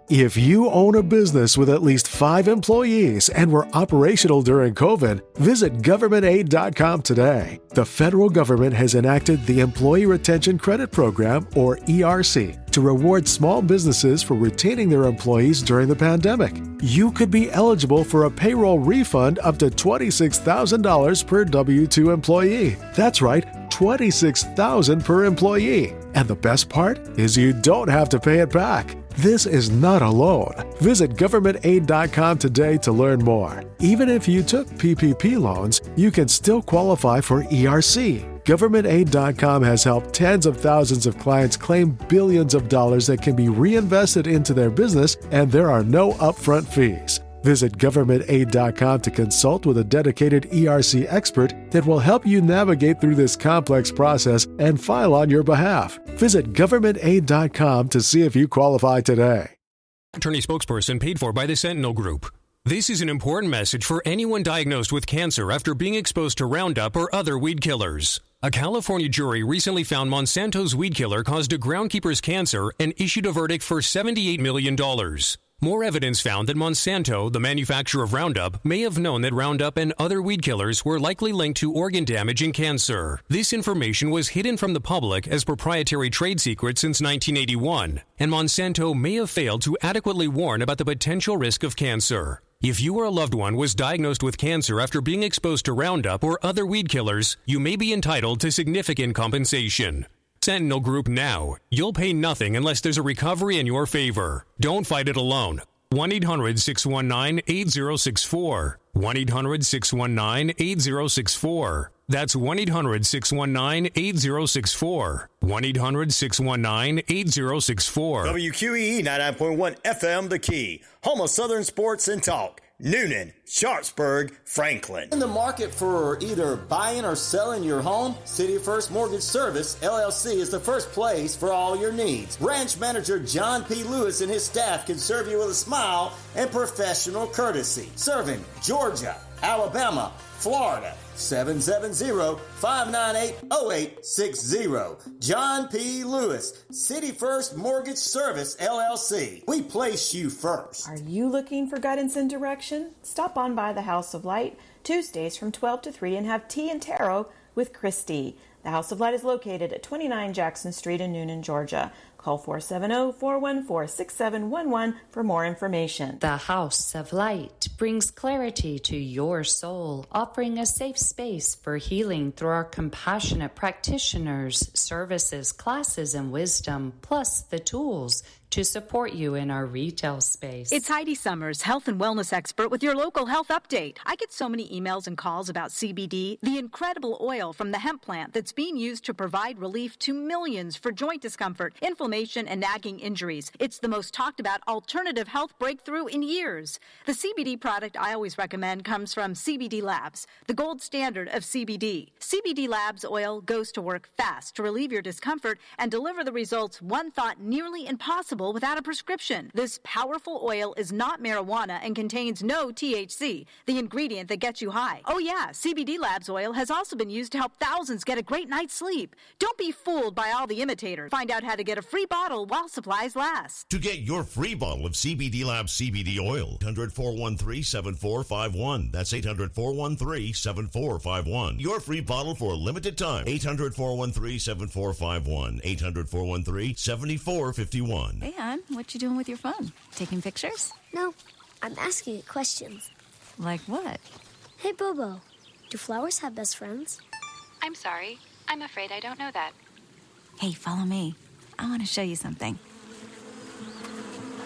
If you own a business with at least 5 employees and were operational during COVID, visit governmentaid.com today. The federal government has enacted the Employee Retention Credit Program, or ERC, to reward small businesses for retaining their employees during the pandemic. You could be eligible for a payroll refund up to $26,000 per W-2 employee. That's right, $26,000 per employee. And the best part is you don't have to pay it back. This is not a loan. Visit governmentaid.com today to learn more. Even if you took PPP loans, you can still qualify for ERC. GovernmentAid.com has helped tens of thousands of clients claim billions of dollars that can be reinvested into their business, and there are no upfront fees. Visit governmentaid.com to consult with a dedicated ERC expert that will help you navigate through this complex process and file on your behalf. Visit governmentaid.com to see if you qualify today. Attorney spokesperson paid for by the Sentinel Group. This is an important message for anyone diagnosed with cancer after being exposed to Roundup or other weed killers. A California jury recently found Monsanto's weed killer caused a groundkeeper's cancer and issued a verdict for $78 million. More evidence found that Monsanto, the manufacturer of Roundup, may have known that Roundup and other weed killers were likely linked to organ damage and cancer. This information was hidden from the public as proprietary trade secrets since 1981, and Monsanto may have failed to adequately warn about the potential risk of cancer. If you or a loved one was diagnosed with cancer after being exposed to Roundup or other weed killers, you may be entitled to significant compensation. Sentinel Group now. You'll pay nothing unless there's a recovery in your favor. Don't fight it alone. 1-800-619-8064. 1-800-619-8064. That's 1-800-619-8064. 1-800-619-8064. WQEE 99.1 FM The Key. Home of Southern Sports and Talk. Noonan, Sharpsburg, Franklin. In the market for either buying or selling your home? City First Mortgage Service, LLC is the first place for all your needs. Branch Manager John P. Lewis and his staff can serve you with a smile and professional courtesy. Serving Georgia, Alabama, Florida. 770-598-0860. John P. Lewis, City First Mortgage Service, LLC. We place you first. Are you looking for guidance and direction? Stop on by the House of Light Tuesdays from 12 to 3 and have tea and tarot with Christy. The House of Light is located at 29 Jackson Street in Noonan, Georgia. Call 470-414-6711 for more information. The House of Light brings clarity to your soul, offering a safe space for healing through our compassionate practitioners, services, classes, and wisdom, plus the tools to support you in our retail space. It's Heidi Summers, health and wellness expert with your local health update. I get so many emails and calls about CBD, the incredible oil from the hemp plant that's being used to provide relief to millions for joint discomfort, inflammation, and nagging injuries. It's the most talked about alternative health breakthrough in years. The CBD product I always recommend comes from CBD Labs, the gold standard of CBD. CBD Labs oil goes to work fast to relieve your discomfort and deliver the results one thought nearly impossible without a prescription. This powerful oil is not marijuana and contains no THC, the ingredient that gets you high. Oh yeah, CBD Labs oil has also been used to help thousands get a great night's sleep. Don't be fooled by all the imitators. Find out how to get a free bottle while supplies last. To get your free bottle of CBD Labs CBD oil, 800-413-7451. That's 800-413-7451. Your free bottle for a limited time. 800-413-7451. 800-413-7451. Hey, hon, what you doing with your phone? Taking pictures? No, I'm asking it questions. Like what? Hey, Bobo, do flowers have best friends? I'm sorry. I'm afraid I don't know that. Hey, follow me. I want to show you something.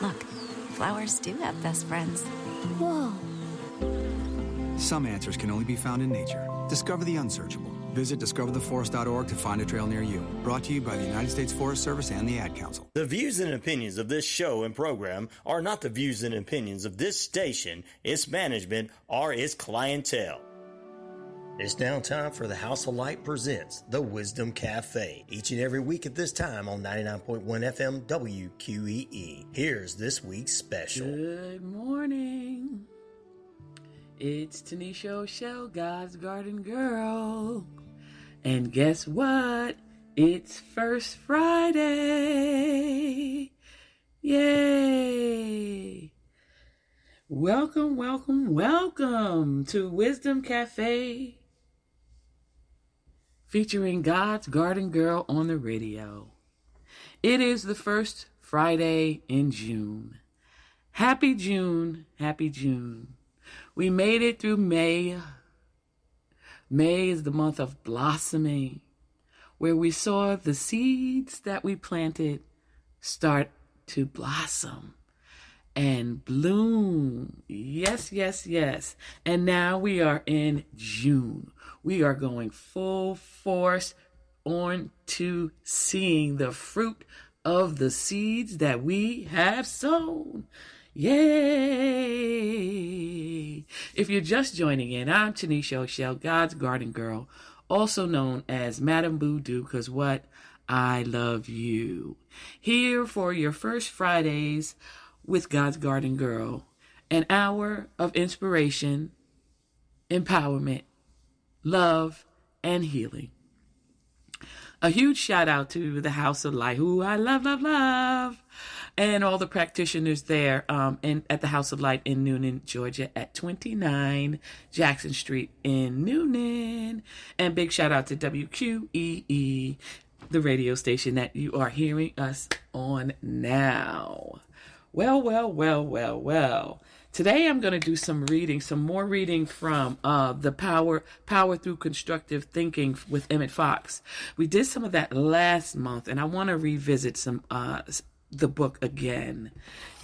Look, flowers do have best friends. Whoa. Some answers can only be found in nature. Discover the unsearchable. Visit discovertheforest.org to find a trail near you. Brought to you by the United States Forest Service and the Ad Council. The views and opinions of this show and program are not the views and opinions of this station, its management, or its clientele. It's now time for the House of Light presents The Wisdom Cafe, each and every week at this time on 99.1 FM WQEE. Here's this week's special. Good morning. It's Tanisha O'Shell, God's Garden Girl. And guess what? It's First Friday. Yay! Welcome, welcome, welcome to Wisdom Cafe, featuring God's Garden Girl on the radio. It is the first Friday in June. Happy June, happy June. We made it through May. May is the month of blossoming, where we saw the seeds that we planted start to blossom and bloom. Yes, yes, yes. And now we are in June. We are going full force on to seeing the fruit of the seeds that we have sown. Yay! If you're just joining in, I'm Tanisha O'Shell, God's Garden Girl, also known as Madam Voodoo, because what? I love you. Here for your first Fridays with God's Garden Girl, an hour of inspiration, empowerment, love, and healing. A huge shout out to the House of Light, who I love, love, love, and all the practitioners there at the House of Light in Newnan, Georgia, at 29 Jackson Street in Newnan. And big shout out to WQEE, the radio station that you are hearing us on now. Well, well, well, well, well. Today I'm going to do some more reading from the Power Through Constructive Thinking with Emmett Fox. We did some of that last month, and I want to revisit the book again.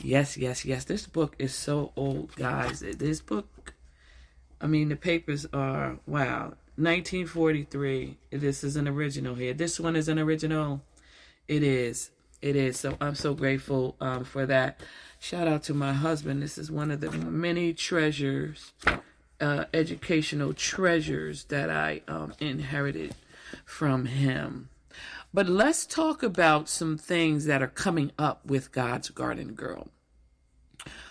Yes, yes, yes. This book is so old, guys. This book, I mean, the papers are, wow, 1943. This is an original here. This one is an original. It is. It is. So I'm so grateful for that. Shout out to my husband. This is one of the many treasures, educational treasures that I inherited from him. But let's talk about some things that are coming up with God's Garden Girl.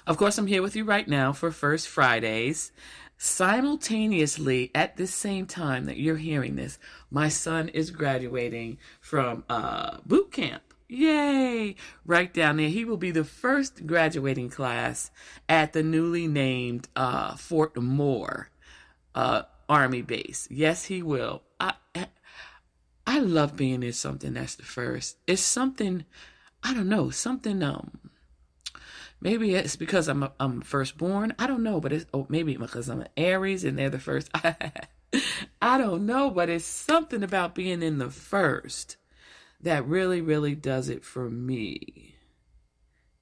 Of course, I'm here with you right now for First Fridays. Simultaneously, at the same time that you're hearing this, my son is graduating from boot camp. Yay! Right down there. He will be the first graduating class at the newly named Fort Moore Army base. Yes, he will. I love being in something that's the first. It's something, I don't know, something, maybe it's because I'm firstborn. I don't know, but maybe because I'm an Aries and they're the first. I don't know, but it's something about being in the first that really, really does it for me,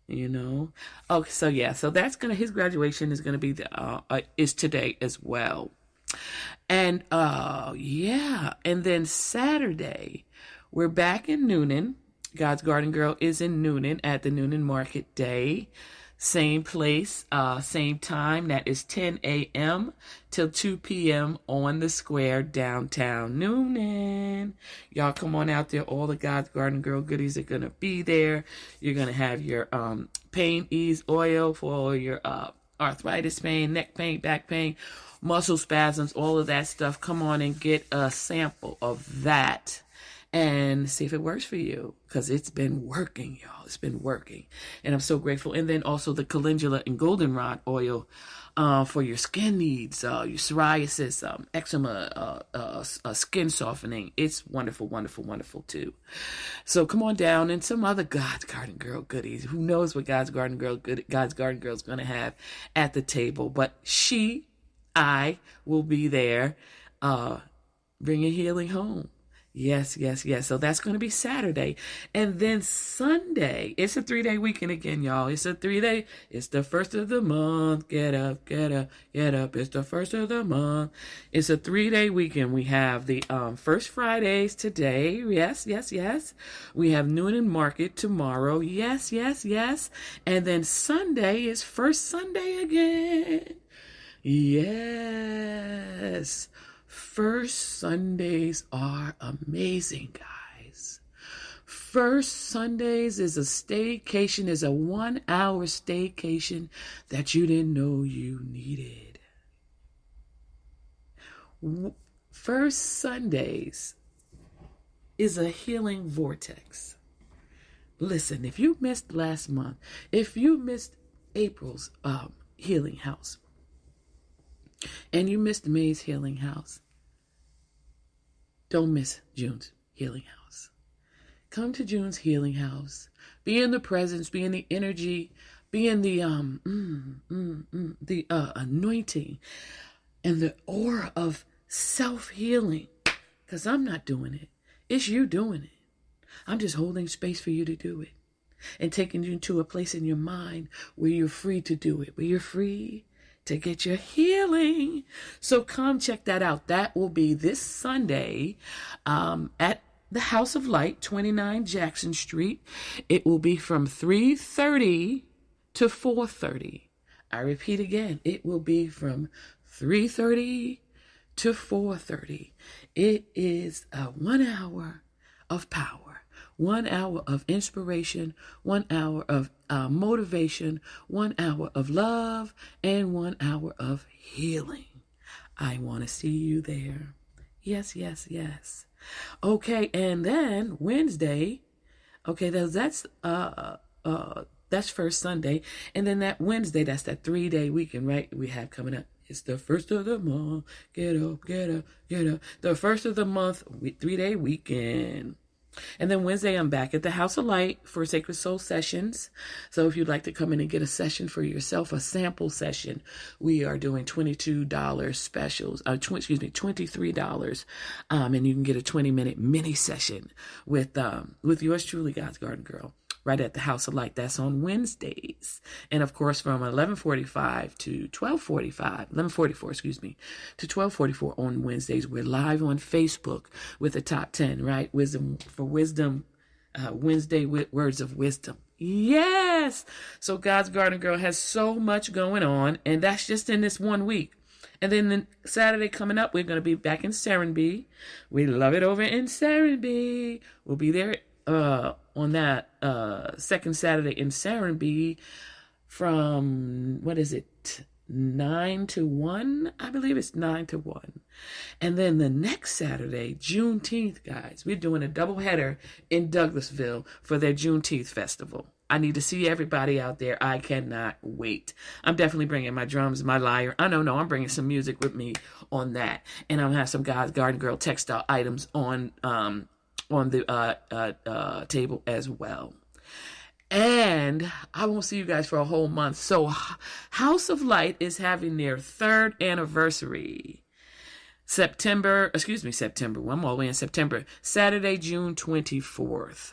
you know? Okay, so yeah, so his graduation is gonna be is today as well. And yeah, and then Saturday, we're back in Newnan. God's Garden Girl is in Newnan at the Newnan Market Day. Same place, same time. That is 10 a.m. till 2 p.m. on the square downtown Newnan. Y'all come on out there. All the God's Garden Girl goodies are going to be there. You're going to have your pain ease oil for all your arthritis pain, neck pain, back pain, muscle spasms, all of that stuff. Come on and get a sample of that and see if it works for you, because it's been working, y'all. It's been working. And I'm so grateful. And then also the calendula and goldenrod oil for your skin needs, your psoriasis, eczema, skin softening. It's wonderful, wonderful, wonderful too. So come on down, and some other God's Garden Girl goodies. Who knows what God's Garden Girl is going to have at the table. But I will be there bringing healing home. Yes, yes, yes. So that's going to be Saturday. And then Sunday, it's a 3-day weekend again, y'all. It's a 3-day. It's the first of the month. Get up, get up, get up. It's the first of the month. It's a 3-day weekend. We have the First Fridays today. Yes, yes, yes. We have Newnan Market tomorrow. Yes, yes, yes. And then Sunday is First Sunday again. Yes. First Sundays are amazing, guys. First Sundays is a staycation, is a 1-hour staycation that you didn't know you needed. First Sundays is a healing vortex. Listen, if you missed last month, if you missed April's Healing House and you missed May's Healing House, don't miss June's Healing House. Come to June's Healing House. Be in the presence, be in the energy, be in the anointing and the aura of self-healing. Because I'm not doing it. It's you doing it. I'm just holding space for you to do it and taking you to a place in your mind where you're free to do it, where you're free to get your healing. So come check that out. That will be this Sunday at the House of Light, 29 Jackson Street. It will be from 3:30 to 4:30. I repeat again, it will be from 3:30 to 4:30. It is 1 hour of power, 1 hour of inspiration, 1 hour of motivation, 1 hour of love, and 1 hour of healing. I want to see you there. Yes, yes, yes. Okay, and then Wednesday, okay, that's first Sunday, and then that Wednesday, that's that 3-day weekend, right? We have coming up. It's the first of the month. Get up, get up, get up. The first of the month, 3-day weekend. And then Wednesday, I'm back at the House of Light for Sacred Soul Sessions. So if you'd like to come in and get a session for yourself, a sample session, we are doing $22 specials, $23. And you can get a 20-minute mini session with yours truly, God's Garden Girl, right at the House of Light. That's on Wednesdays. And of course, from 11:45 to 12:45, 11:44, to 12:44 on Wednesdays, we're live on Facebook with the top 10, right? Wisdom for Wisdom, Wednesday with Words of Wisdom. Yes. So God's Garden Girl has so much going on, and that's just in this 1 week. And then the Saturday coming up, we're going to be back in Serenbe. We love it over in Serenbe. We'll be there on that second Saturday in Serenbe from, 9 to 1? I believe it's 9 to 1. And then the next Saturday, Juneteenth, guys, we're doing a doubleheader in Douglasville for their Juneteenth festival. I need to see everybody out there. I cannot wait. I'm definitely bringing my drums, my lyre. I'm bringing some music with me on that. And I'll have some God's Garden Girl textile items on the table as well. And I won't see you guys for a whole month. So House of Light is having their 3rd anniversary. September. I'm all the way in September. Saturday, June 24th.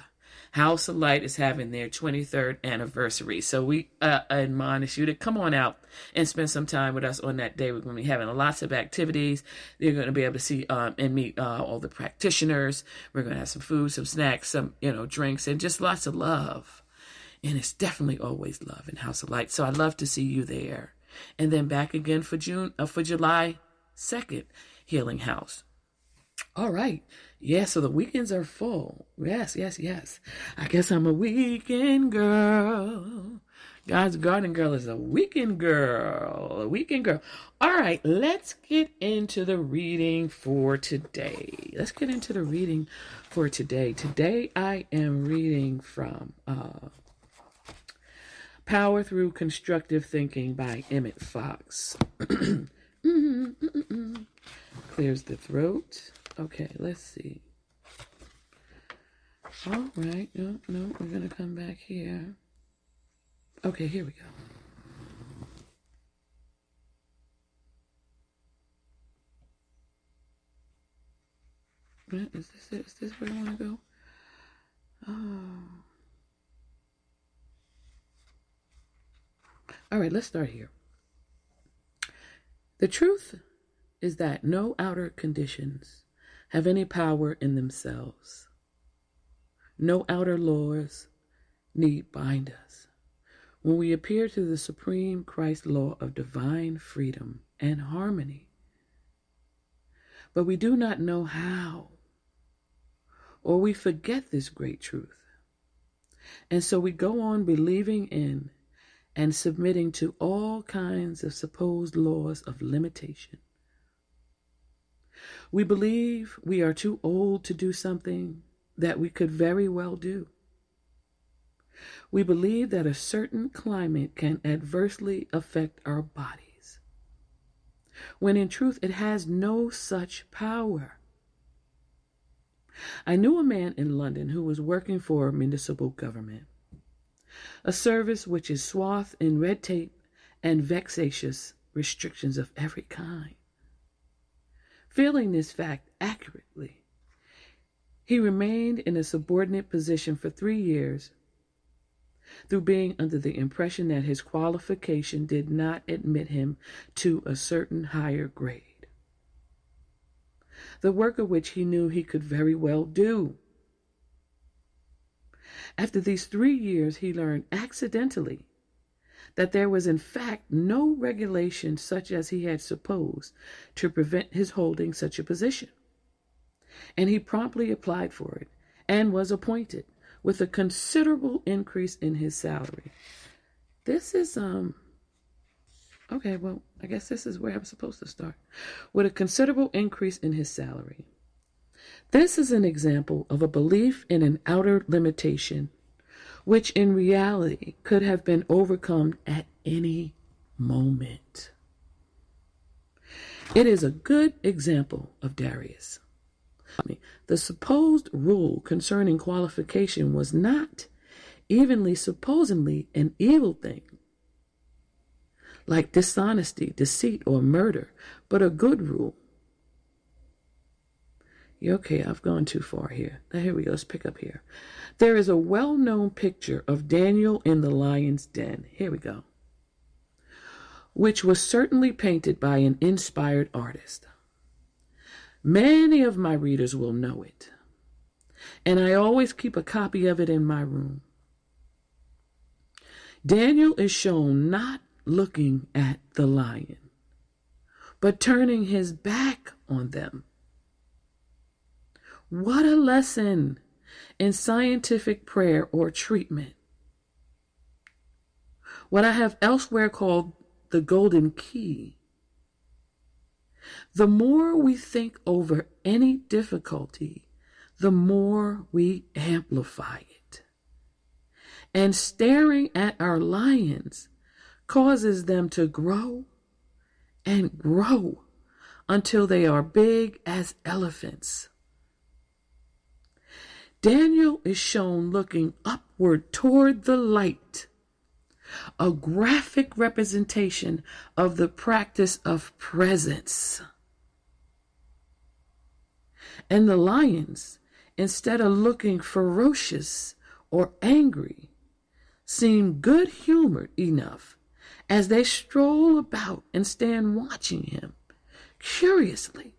House of Light is having their 23rd anniversary. So we admonish you to come on out and spend some time with us on that day. We're going to be having lots of activities. You're going to be able to see and meet all the practitioners. We're going to have some food, some snacks, some drinks, and just lots of love. And it's definitely always love in House of Light. So I'd love to see you there. And then back again for July 2nd, Healing House. All right. Yeah, so the weekends are full. Yes. I guess I'm a weekend girl. God's Garden Girl is a weekend girl. All right, let's get into the reading for today. Today I am reading from Power Through Constructive Thinking by Emmett Fox. Clears the throat. Okay, let's see. All right. No, we're going to come back here. Okay, here we go. Is this it? Is this where I want to go? Oh. All right, let's start here. The truth is that no outer conditions have any power in themselves. No outer laws need bind us. When we appear to the supreme Christ law of divine freedom and harmony, but we do not know how, or we forget this great truth. And so we go on believing in and submitting to all kinds of supposed laws of limitation. We believe we are too old to do something that we could very well do. we believe that a certain climate can adversely affect our bodies, when in truth it has no such power. I knew a man in London who was working for municipal government, a service which is swathed in red tape and vexatious restrictions of every kind. Feeling this fact accurately, he remained in a subordinate position for 3 years through being under the impression that his qualification did not admit him to a certain higher grade, the work of which he knew he could very well do. After these 3 years, he learned accidentally that there was in fact no regulation such as he had supposed to prevent his holding such a position. And he promptly applied for it and was appointed with a considerable increase in his salary. This is, okay, well, I guess this is where I'm supposed to start. With a considerable increase in his salary. This is an example of a belief in an outer limitation, which in reality could have been overcome at any moment. It is a good example of Darius. The supposed rule concerning qualification was not evenly supposedly an evil thing, like dishonesty, deceit, or murder, but a good rule. Okay, I've gone too far here. Here we go. Let's pick up here. There is a well-known picture of Daniel in the lion's den. Here we go. Which was certainly painted by an inspired artist. Many of my readers will know it, and I always keep a copy of it in my room. Daniel is shown not looking at the lion, but turning his back on them. What a lesson in scientific prayer or treatment. What I have elsewhere called the golden key. The more we think over any difficulty, the more we amplify it. And staring at our lions causes them to grow and grow until they are big as elephants. Daniel is shown looking upward toward the light, a graphic representation of the practice of presence. And the lions, instead of looking ferocious or angry, seem good-humored enough as they stroll about and stand watching him curiously.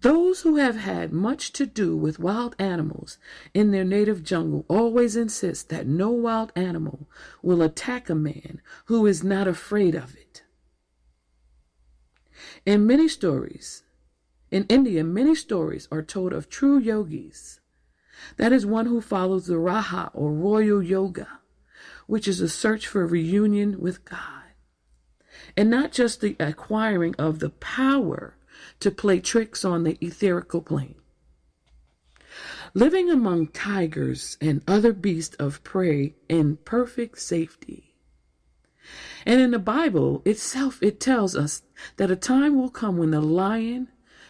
Those who have had much to do with wild animals in their native jungle always insist that no wild animal will attack a man who is not afraid of it. In India, many stories are told of true yogis. That is one who follows the Raja or royal yoga, which is a search for reunion with God, and not just the acquiring of the power to play tricks on the etherical plane. Living among tigers and other beasts of prey in perfect safety. And in the Bible itself, it tells us that a time will come when the lion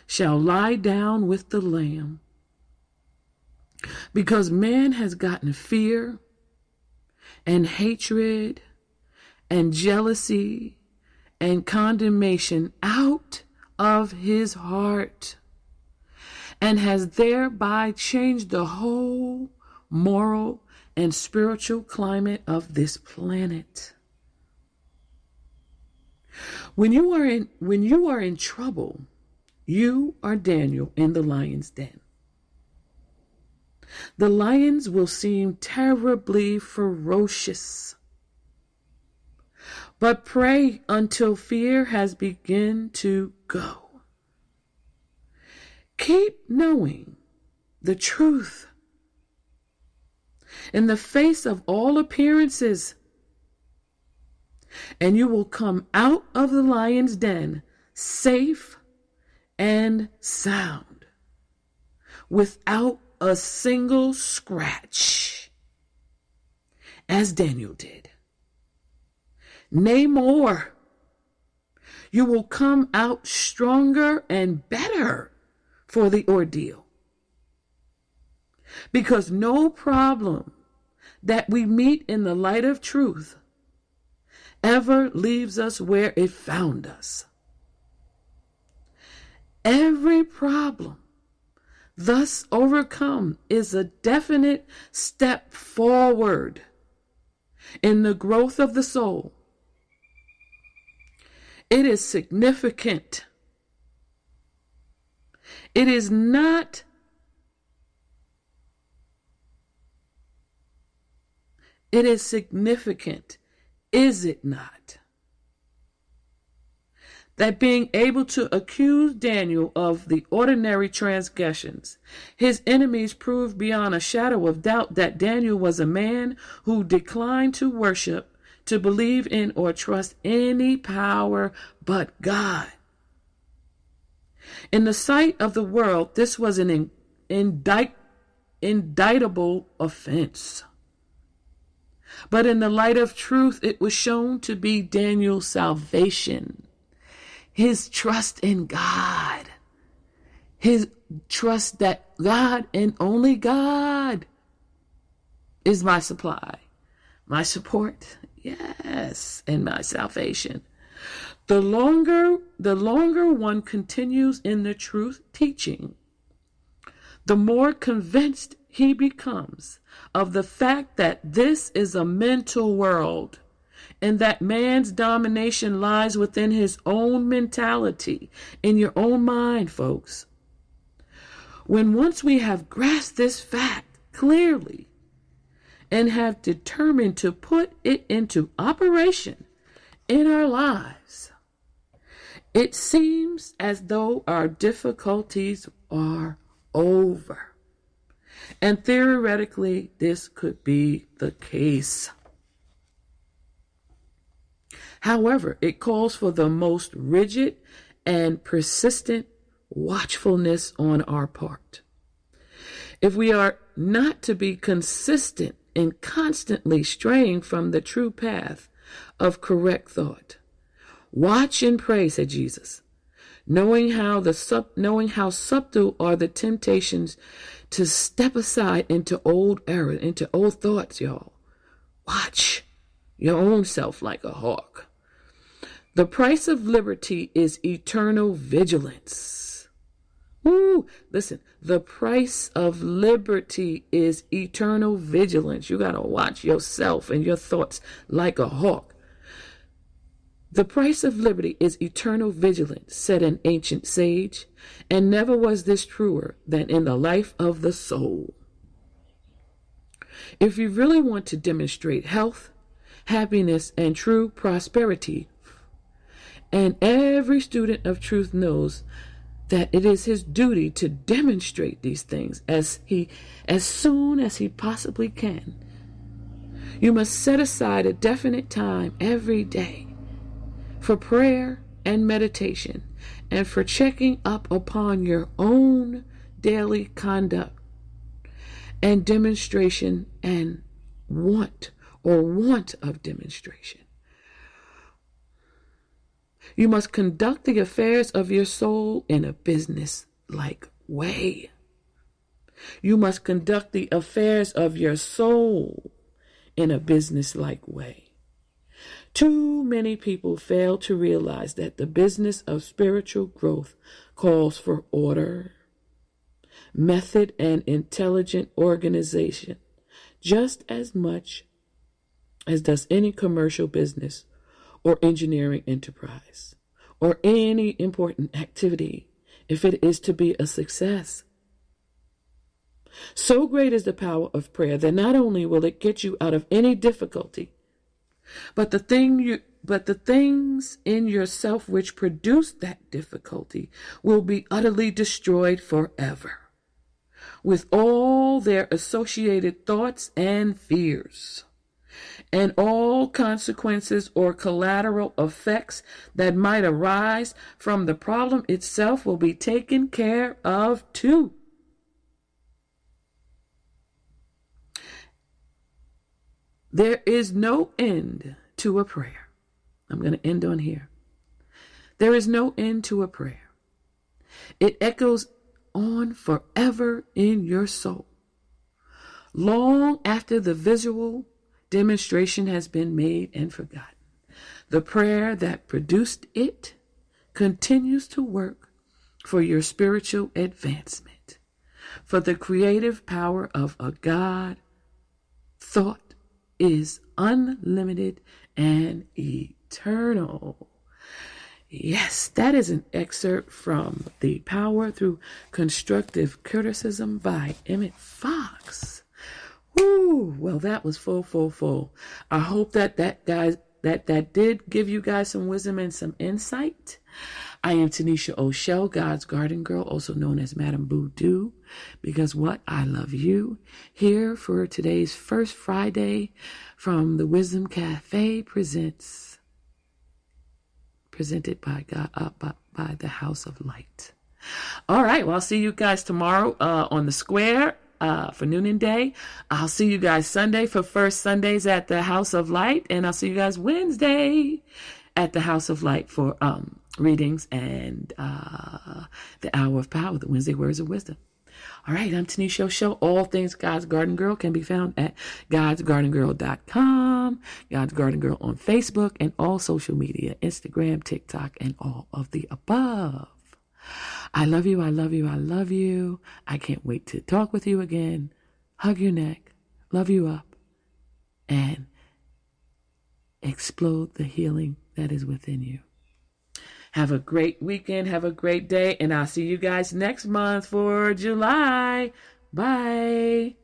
shall lie down with the lamb. Because man has gotten fear and hatred and jealousy and condemnation out of his heart, and has thereby changed the whole moral and spiritual climate of this planet. When you are in trouble, you are Daniel in the lion's den. The lions will seem terribly ferocious. But pray until fear has begun to go. Keep knowing the truth in the face of all appearances, and you will come out of the lion's den safe and sound, without a single scratch, as Daniel did. Nay, more, you will come out stronger and better for the ordeal. Because no problem that we meet in the light of truth ever leaves us where it found us. Every problem thus overcome is a definite step forward in the growth of the soul. It is significant. It is not It is significant, is it not? That being able to accuse Daniel of the ordinary transgressions, his enemies proved beyond a shadow of doubt that Daniel was a man who declined to worship, to believe in, or trust any power but God. In the sight of the world, this was an indictable offense. But in the light of truth, it was shown to be Daniel's salvation, his trust in God, his trust that God and only God is my supply, my support, yes, and my salvation. The longer one continues in the truth teaching, the more convinced he becomes of the fact that this is a mental world and that man's domination lies within his own mentality, in your own mind, folks. When once we have grasped this fact clearly and have determined to put it into operation in our lives, it seems as though our difficulties are over. And theoretically, this could be the case. However, it calls for the most rigid and persistent watchfulness on our part. If we are not to be consistent in constantly straying from the true path of correct thought, watch and pray, said Jesus, knowing how subtle are the temptations to step aside into old error, into old thoughts, y'all. Watch your own self like a hawk. The price of liberty is eternal vigilance. Ooh, listen, the price of liberty is eternal vigilance. You got to watch yourself and your thoughts like a hawk. The price of liberty is eternal vigilance, said an ancient sage, and never was this truer than in the life of the soul. If you really want to demonstrate health, happiness, and true prosperity, and every student of truth knows that it is his duty to demonstrate these things as soon as he possibly can, you must set aside a definite time every day for prayer and meditation, and for checking up upon your own daily conduct and demonstration and want of demonstration. You must conduct the affairs of your soul in a business-like way. You must conduct the affairs of your soul in a business-like way. Too many people fail to realize that the business of spiritual growth calls for order, method, and intelligent organization just as much as does any commercial business or engineering enterprise or any important activity if it is to be a success. So great is the power of prayer that not only will it get you out of any difficulty, but the things in yourself which produce that difficulty will be utterly destroyed forever, with all their associated thoughts and fears, and all consequences or collateral effects that might arise from the problem itself will be taken care of too. There is no end to a prayer. I'm going to end on here. There is no end to a prayer. It echoes on forever in your soul. Long after the visual demonstration has been made and forgotten, the prayer that produced it continues to work for your spiritual advancement, for the creative power of a God thought is unlimited and eternal. Yes, that is an excerpt from The Power Through Constructive Criticism by Emmett Fox. Woo! Well, that was full. I hope that did give you guys some wisdom and some insight. I am Tanisha O'Shell, God's Garden Girl, also known as Madam Voodoo, because what? I love you. Here for today's first Friday from the Wisdom Cafe presented by God, by the House of Light. All right, well, I'll see you guys tomorrow on the square for Noonan Day. I'll see you guys Sunday for First Sundays at the House of Light, and I'll see you guys Wednesday at the House of Light for readings and the Hour of Power, the Wednesday Words of Wisdom. All right, I'm Tanisha O'Shell. All things God's Garden Girl can be found at godsgardengirl.com, God's Garden Girl on Facebook, and all social media, Instagram, TikTok, and all of the above. I love you, I love you, I love you. I can't wait to talk with you again, hug your neck, love you up, and explode the healing that is within you. Have a great weekend. Have a great day. And I'll see you guys next month for July. Bye.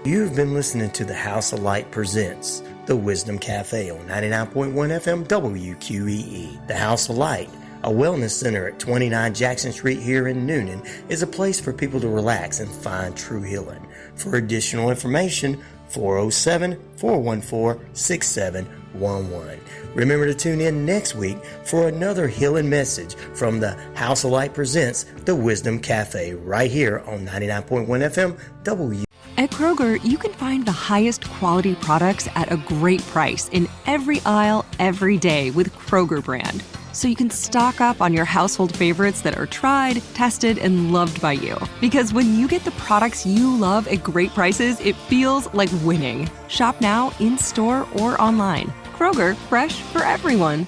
You've been listening to the House of Light presents the Wisdom Cafe on 99.1 FM WQEE. The House of Light, a wellness center at 29 Jackson Street here in Noonan, is a place for people to relax and find true healing. For additional information, 407-414-6711. Remember to tune in next week for another healing message from the House of Light presents the Wisdom Cafe right here on 99.1 FM W. At Kroger, you can find the highest quality products at a great price in every aisle, every day with Kroger brand. So you can stock up on your household favorites that are tried, tested, and loved by you. Because when you get the products you love at great prices, it feels like winning. Shop now, in-store, or online. Kroger, fresh for everyone.